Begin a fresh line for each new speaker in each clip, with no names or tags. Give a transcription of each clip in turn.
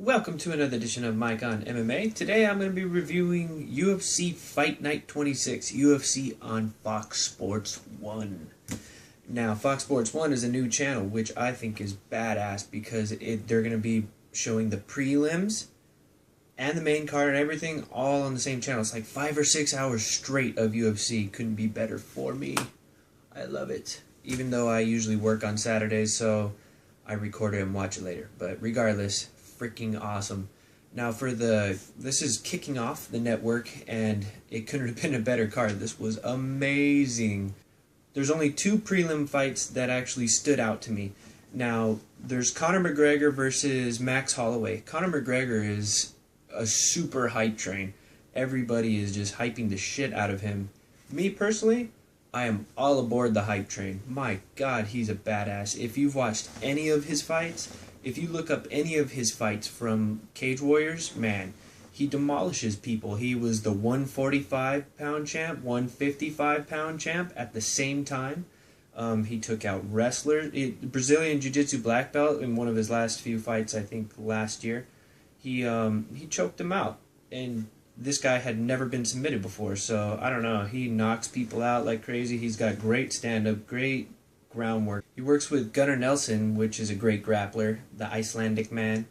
Welcome to another edition of Mike on MMA. Today I'm going to be reviewing UFC Fight Night 26, UFC on Fox Sports 1. Now, Fox Sports 1 is a new channel, which I think is badass because they're going to be showing the prelims and the main card and everything all on the same channel. It's like 5 or 6 hours straight of UFC. Couldn't be better for me. I love it. Even though I usually work on Saturdays, so I record it and watch it later. But regardless, freaking awesome. Now this is kicking off the network, and it couldn't have been a better card. This was amazing. There's only 2 prelim fights that actually stood out to me. Now, there's Conor McGregor versus Max Holloway. Conor McGregor is a super hype train. Everybody is just hyping the shit out of him. Me personally, I am all aboard the hype train. My God, he's a badass. If you've watched any of his fights, if you look up any of his fights from Cage Warriors, man, he demolishes people. He was the 145-pound champ, 155-pound champ at the same time. He took out wrestlers. Brazilian Jiu-Jitsu black belt in one of his last few fights, I think last year. He choked him out. And this guy had never been submitted before, so I don't know. He knocks people out like crazy. He's got great stand-up, great groundwork. He works with Gunnar Nelson, which is a great grappler, the Icelandic man.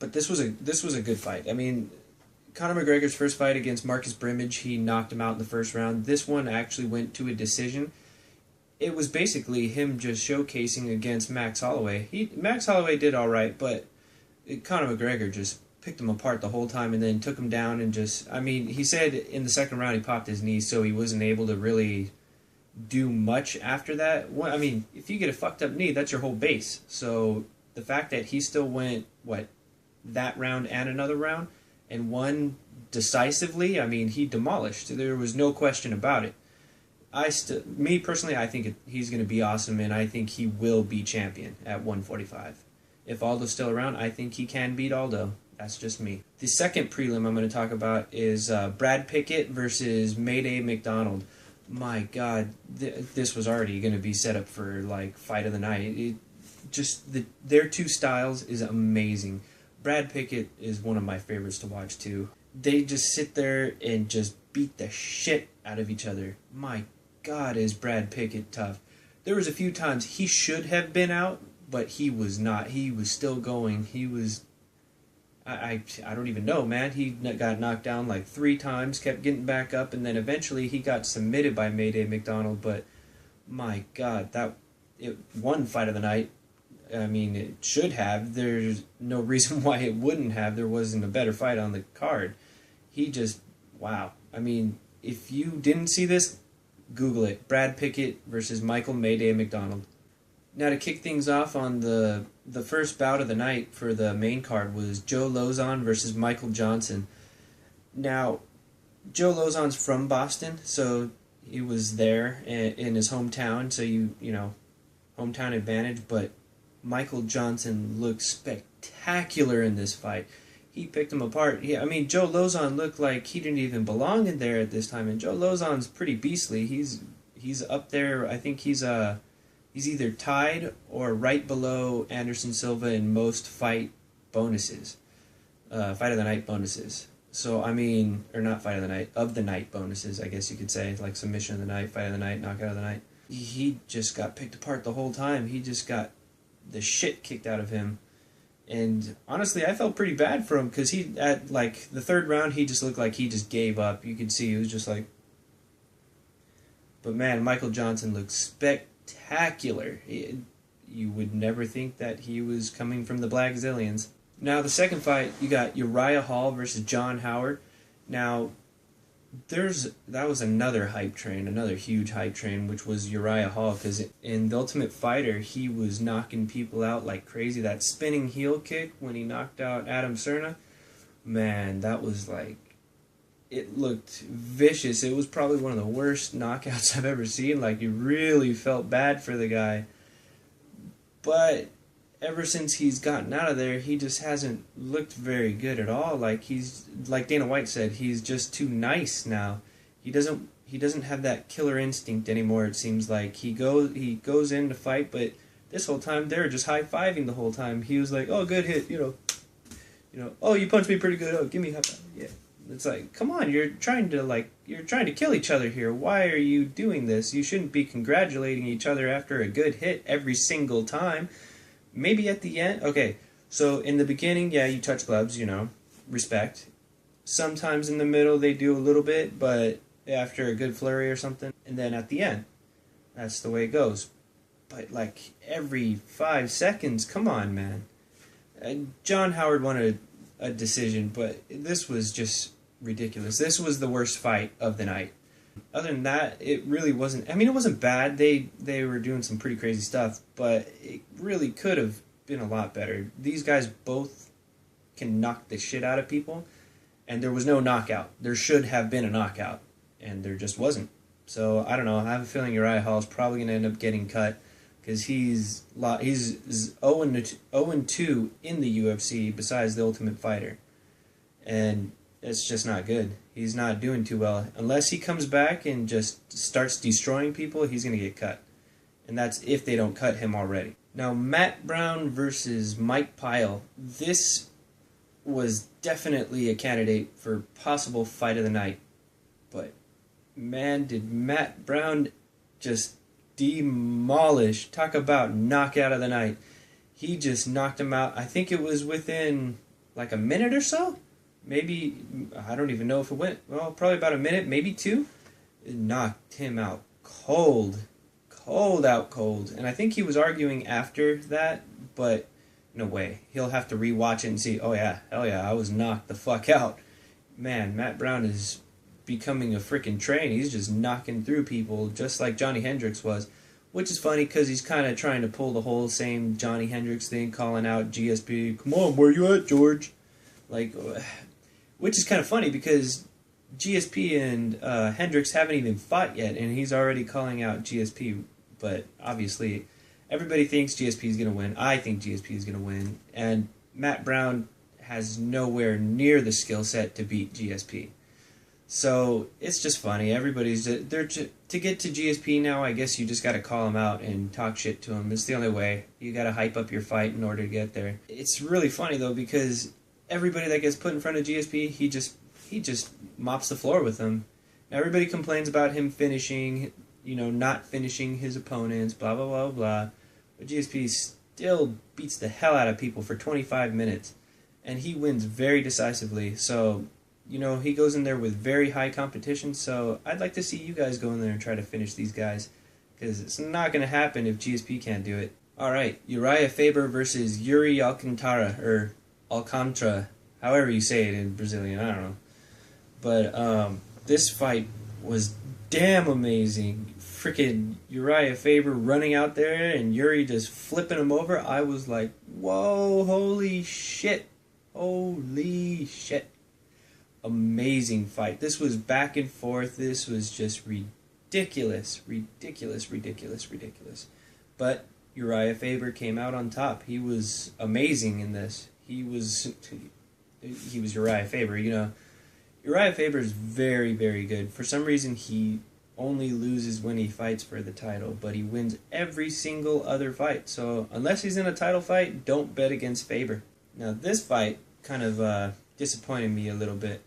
But this was a good fight. I mean, Conor McGregor's first fight against Marcus Brimage, he knocked him out in the first round. This one actually went to a decision. It was basically him just showcasing against Max Holloway. Max Holloway did all right, but Conor McGregor just picked him apart the whole time and then took him down and just, I mean, he said in the second round he popped his knee, so he wasn't able to really do much after that. Well, I mean, if you get a fucked up knee, that's your whole base. So the fact that he still went, that round and another round and won decisively, I mean, he demolished. There was no question about it. Me personally, I think he's going to be awesome, and I think he will be champion at 145. If Aldo's still around, I think he can beat Aldo. That's just me. The second prelim I'm going to talk about is Brad Pickett versus Mayday McDonald. My God, this was already going to be set up for like fight of the night. Their two styles is amazing. Brad Pickett is one of my favorites to watch too. They just sit there and just beat the shit out of each other. My God, is Brad Pickett tough. There was a few times he should have been out, but he was not. He was still going. He was, I don't even know, man. He got knocked down like 3 times, kept getting back up, and then eventually he got submitted by Mayday McDonald. But my God, it won fight of the night. I mean, it should have. There's no reason why it wouldn't have. There wasn't a better fight on the card. He just, wow. I mean, if you didn't see this, Google it. Brad Pickett versus Michael Mayday McDonald. Now, to kick things off on the first bout of the night for the main card was Joe Lauzon versus Michael Johnson. Now, Joe Lauzon's from Boston, so he was there in his hometown, so you know, hometown advantage, but Michael Johnson looked spectacular in this fight. He picked him apart. I mean, Joe Lauzon looked like he didn't even belong in there at this time, and Joe Lauzon's pretty beastly. He's up there. I think he's either tied or right below Anderson Silva in most fight bonuses, fight of the night bonuses. So, I mean, or not fight of the night bonuses, I guess you could say, like submission of the night, fight of the night, knockout of the night. He just got picked apart the whole time. He just got the shit kicked out of him. And honestly, I felt pretty bad for him because at like the third round, he just looked like he just gave up. You could see he was just like, but man, Michael Johnson looked spectacular. You would never think that he was coming from the Black Zillions. Now, the second fight, you got Uriah Hall versus John Howard. Now, that was another hype train, another huge hype train, which was Uriah Hall, because in The Ultimate Fighter, he was knocking people out like crazy. That spinning heel kick when he knocked out Adam Cerna, man, that was like, it looked vicious. It was probably one of the worst knockouts I've ever seen. Like, you really felt bad for the guy. But ever since he's gotten out of there, he just hasn't looked very good at all. Like Dana White said, he's just too nice now. He doesn't have that killer instinct anymore. It seems like he goes in to fight, but this whole time they were just high-fiving the whole time. He was like, "Oh, good hit," Oh, you punched me pretty good. Oh, give me a high five. Yeah. It's like, come on, you're trying to kill each other here. Why are you doing this? You shouldn't be congratulating each other after a good hit every single time. Maybe at the end. Okay, so in the beginning, yeah, you touch gloves, respect. Sometimes in the middle they do a little bit, but after a good flurry or something. And then at the end, that's the way it goes. But like every 5 seconds, come on, man. John Howard wanted a decision, but this was just ridiculous. This was the worst fight of the night. Other than that, it really wasn't. I mean, it wasn't bad. They were doing some pretty crazy stuff, but it really could have been a lot better. These guys both can knock the shit out of people, and there was no knockout. There should have been a knockout, and there just wasn't. So I don't know. I have a feeling Uriah Hall is probably going to end up getting cut because he's 0-2 in the UFC besides the Ultimate Fighter, and it's just not good. He's not doing too well. Unless he comes back and just starts destroying people, he's going to get cut. And that's if they don't cut him already. Now, Matt Browne versus Mike Pyle. This was definitely a candidate for possible fight of the night. But, man, did Matt Browne just demolish. Talk about knockout of the night. He just knocked him out. I think it was within like a minute or so. Maybe, I don't even know if it went, well, probably about a minute, maybe 2. It knocked him out cold. And I think he was arguing after that, but no way. He'll have to rewatch it and see, oh yeah, hell yeah, I was knocked the fuck out. Man, Matt Browne is becoming a freaking train. He's just knocking through people just like Johnny Hendricks was, which is funny because he's kind of trying to pull the whole same Johnny Hendricks thing, calling out GSP, come on, where you at, George? Like, which is kind of funny because GSP and Hendricks haven't even fought yet, and he's already calling out GSP. But obviously, everybody thinks GSP is going to win. I think GSP is going to win. And Matt Browne has nowhere near the skill set to beat GSP. So it's just funny. Everybody's they're to get to GSP now. I guess you just got to call him out and talk shit to him. It's the only way. You got to hype up your fight in order to get there. It's really funny though because everybody that gets put in front of GSP, he just mops the floor with them. Everybody complains about him finishing, not finishing his opponents, blah, blah, blah, blah. But GSP still beats the hell out of people for 25 minutes. And he wins very decisively. So, he goes in there with very high competition. So I'd like to see you guys go in there and try to finish these guys. Because it's not going to happen if GSP can't do it. Alright, Uriah Faber versus Iuri Alcantara, or Alcantara, however you say it in Brazilian, I don't know. But this fight was damn amazing. Freaking Uriah Faber running out there and Iuri just flipping him over. I was like, whoa, holy shit. Holy shit. Amazing fight. This was back and forth. This was just ridiculous. But Uriah Faber came out on top. He was amazing in this. He was Uriah Faber, Uriah Faber is very, very good. For some reason, he only loses when he fights for the title, but he wins every single other fight. So unless he's in a title fight, don't bet against Faber. Now this fight kind of disappointed me a little bit.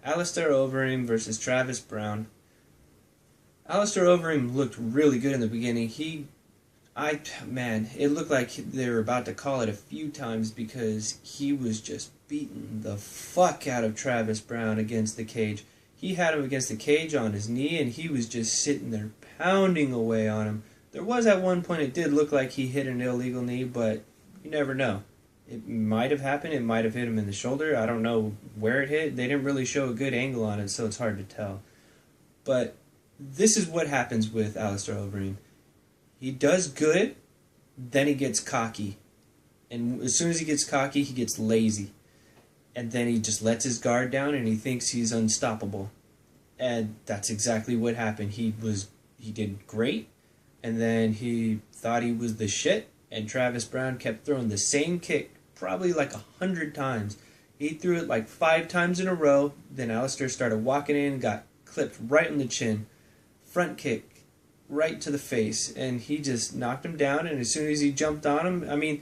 Alistair Overeem versus Travis Browne. Alistair Overeem looked really good in the beginning. It looked like they were about to call it a few times because he was just beating the fuck out of Travis Browne against the cage. He had him against the cage on his knee, and he was just sitting there pounding away on him. There was at one point it did look like he hit an illegal knee, but you never know. It might have happened. It might have hit him in the shoulder. I don't know where it hit. They didn't really show a good angle on it, so it's hard to tell. But this is what happens with Alistair Overeem. He does good, then he gets cocky. And as soon as he gets cocky, he gets lazy. And then he just lets his guard down and he thinks he's unstoppable. And that's exactly what happened. He did great, and then he thought he was the shit, and Travis Browne kept throwing the same kick probably like 100 times. He threw it like 5 times in a row, then Alistair started walking in and got clipped right in the chin. Front kick right to the face, and he just knocked him down, and as soon as he jumped on him,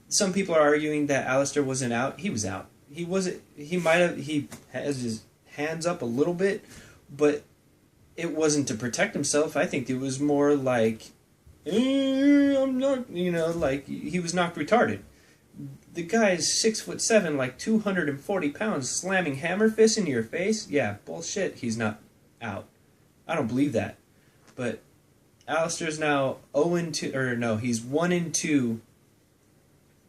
some people are arguing that Alistair wasn't out. He was out. he wasn't. He might have. He has his hands up a little bit, but it wasn't to protect himself. I think it was more like, I'm not. Like he was knocked retarded. The guy is 6'7", like 240 pounds, slamming hammer fists into your face. Yeah, bullshit. He's not out. I don't believe that. But Alistair's now 0-2, or no, he's 1-2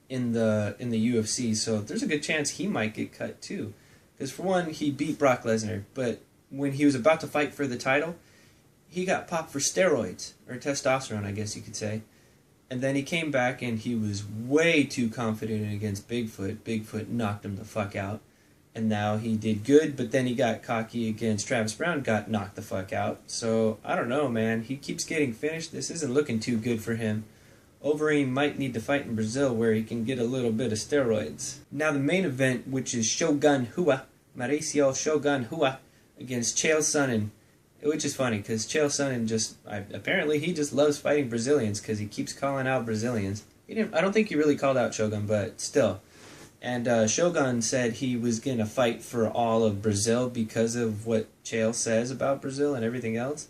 in the UFC. So there's a good chance he might get cut too. Because for one, he beat Brock Lesnar, but when he was about to fight for the title, he got popped for steroids or testosterone, I guess you could say. And then he came back and he was way too confident against Bigfoot. Bigfoot knocked him the fuck out. And now he did good, but then he got cocky against Travis Browne, got knocked the fuck out. So, I don't know, man. He keeps getting finished. This isn't looking too good for him. Overeem might need to fight in Brazil where he can get a little bit of steroids. Now the main event, which is Shogun Rua, Mauricio Shogun Rua against Chael Sonnen. Which is funny, because Chael Sonnen apparently he just loves fighting Brazilians, because he keeps calling out Brazilians. I don't think he really called out Shogun, but still. And Shogun said he was going to fight for all of Brazil because of what Chael says about Brazil and everything else.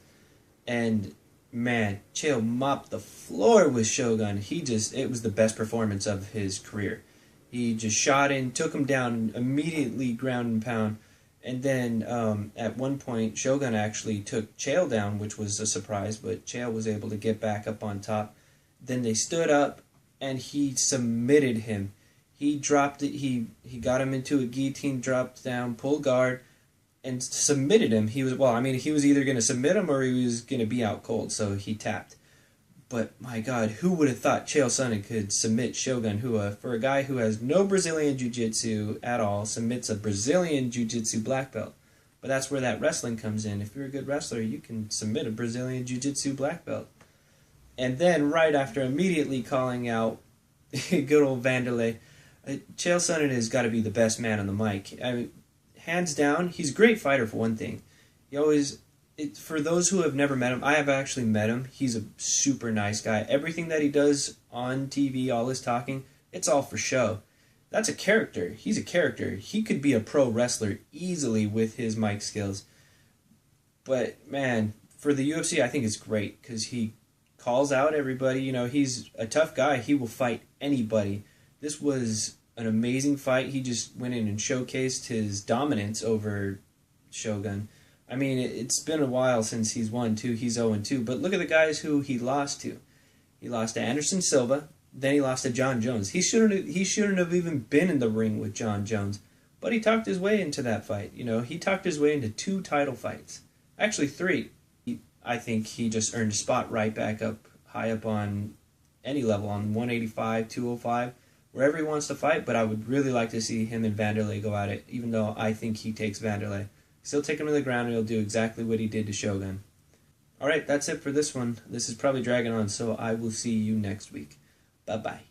And, man, Chael mopped the floor with Shogun. It was the best performance of his career. He just shot in, took him down, immediately ground and pound. And then at one point, Shogun actually took Chael down, which was a surprise, but Chael was able to get back up on top. Then they stood up, and he submitted him. He dropped it. He got him into a guillotine, dropped down, pulled guard, and submitted him. He was either going to submit him or he was going to be out cold, so he tapped. But, my God, who would have thought Chael Sonnen could submit Shogun Rua? For a guy who has no Brazilian Jiu-Jitsu at all, submits a Brazilian Jiu-Jitsu black belt. But that's where that wrestling comes in. If you're a good wrestler, you can submit a Brazilian Jiu-Jitsu black belt. And then, right after immediately calling out good old Vanderlei, Chael Sonnen has got to be the best man on the mic. Hands down, he's a great fighter for one thing. For those who have never met him, I have actually met him. He's a super nice guy. Everything that he does on TV, all his talking, it's all for show. That's a character. He's a character. He could be a pro wrestler easily with his mic skills. But, man, for the UFC, I think it's great because he calls out everybody. He's a tough guy. He will fight anybody. This was an amazing fight. He just went in and showcased his dominance over Shogun. It's been a while since he's won, too. He's 0-2. But look at the guys who he lost to. He lost to Anderson Silva. Then he lost to John Jones. He shouldn't have even been in the ring with John Jones. But he talked his way into that fight. He talked his way into 2 title fights. Actually, 3. I think he just earned a spot right back up, high up on any level, on 185, 205, wherever he wants to fight. But I would really like to see him and Vanderlei go at it, even though I think he takes Vanderlei. He'll take him to the ground and he'll do exactly what he did to Shogun. Alright, that's it for this one. This is probably dragging on, so I will see you next week. Bye-bye.